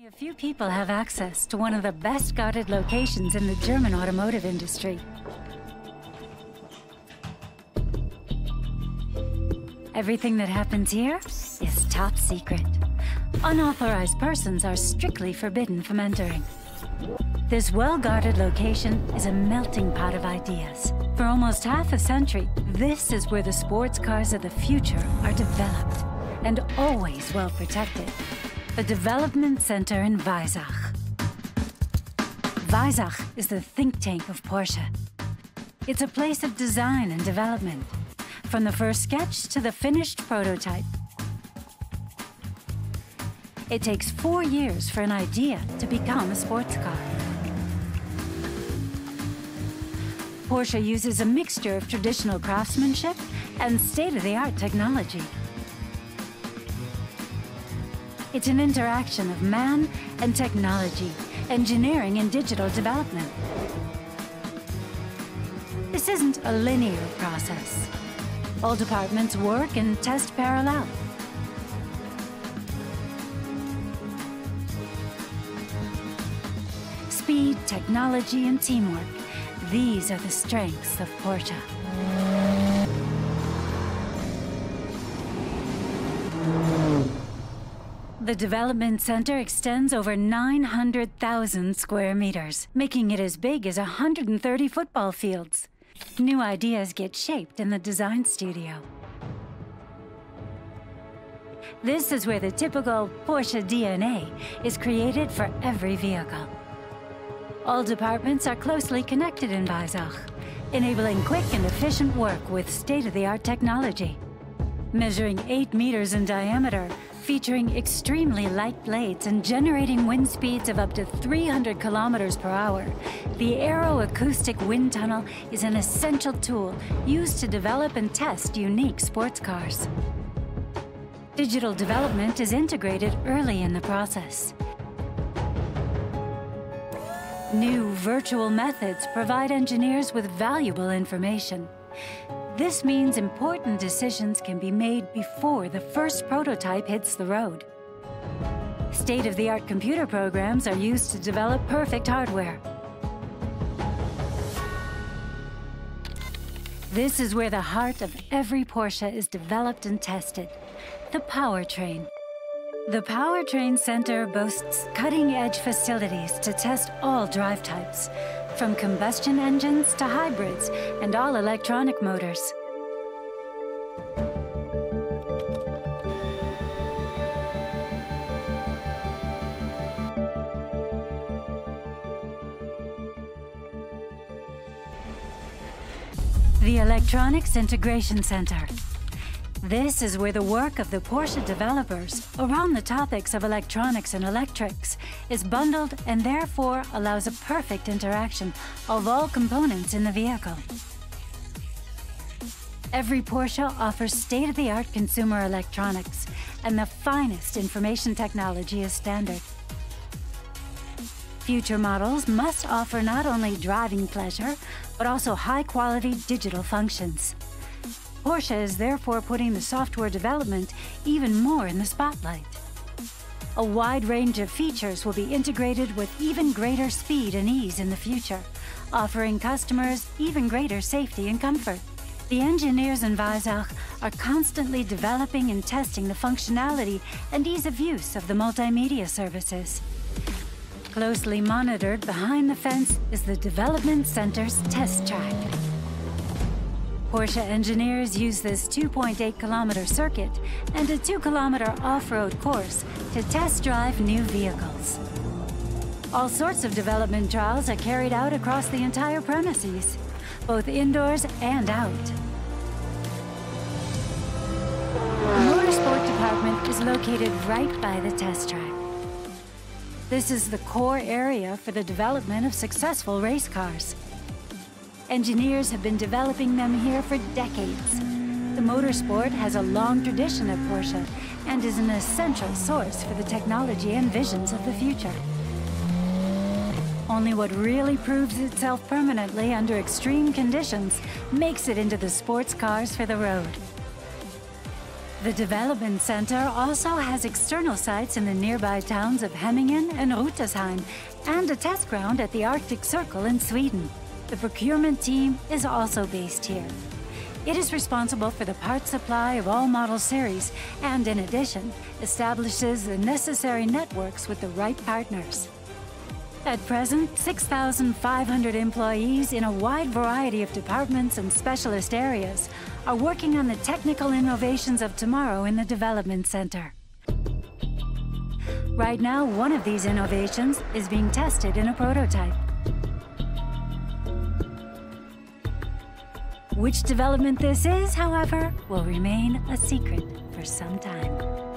A few people have access to one of the best guarded locations in the German automotive industry. Everything that happens here is top secret. Unauthorized persons are strictly forbidden from entering. This well-guarded location is a melting pot of ideas. For almost half a century, this is where the sports cars of the future are developed and always well protected. The Development Center in Weissach. Weissach is the think tank of Porsche. It's a place of design and development, from the first sketch to the finished prototype. It takes 4 years for an idea to become a sports car. Porsche uses a mixture of traditional craftsmanship and state-of-the-art technology. It's an interaction of man and technology, engineering and digital development. This isn't a linear process. All departments work and test parallel. Speed, technology, and teamwork. These are the strengths of Porsche. The development center extends over 900,000 square meters, making it as big as 130 football fields. New ideas get shaped in the design studio. This is where the typical Porsche DNA is created for every vehicle. All departments are closely connected in Weissach, enabling quick and efficient work with state-of-the-art technology. Measuring 8 meters in diameter, featuring extremely light blades and generating wind speeds of up to 300 kilometers per hour, the aeroacoustic wind tunnel is an essential tool used to develop and test unique sports cars. Digital development is integrated early in the process. New virtual methods provide engineers with valuable information. This means important decisions can be made before the first prototype hits the road. State-of-the-art computer programs are used to develop perfect hardware. This is where the heart of every Porsche is developed and tested, the powertrain. The Powertrain Center boasts cutting-edge facilities to test all drive types, from combustion engines to hybrids and all electronic motors. The Electronics Integration Center. This is where the work of the Porsche developers around the topics of electronics and electrics is bundled and therefore allows a perfect interaction of all components in the vehicle. Every Porsche offers state-of-the-art consumer electronics, and the finest information technology is standard. Future models must offer not only driving pleasure, but also high-quality digital functions. Porsche is therefore putting the software development even more in the spotlight. A wide range of features will be integrated with even greater speed and ease in the future, offering customers even greater safety and comfort. The engineers in Weissach are constantly developing and testing the functionality and ease of use of the multimedia services. Closely monitored behind the fence is the Development Center's test track. Porsche engineers use this 2.8-kilometer circuit and a 2-kilometer off-road course to test drive new vehicles. All sorts of development trials are carried out across the entire premises, both indoors and out. The Motorsport department is located right by the test track. This is the core area for the development of successful race cars. Engineers have been developing them here for decades. The Motorsport has a long tradition at Porsche and is an essential source for the technology and visions of the future. Only what really proves itself permanently under extreme conditions makes it into the sports cars for the road. The Development Center also has external sites in the nearby towns of Hemmingen and Ruttersheim, and a test ground at the Arctic Circle in Sweden. The procurement team is also based here. It is responsible for the parts supply of all model series, and in addition, establishes the necessary networks with the right partners. At present, 6,500 employees in a wide variety of departments and specialist areas are working on the technical innovations of tomorrow in the Development Center. Right now, one of these innovations is being tested in a prototype. Which development this is, however, will remain a secret for some time.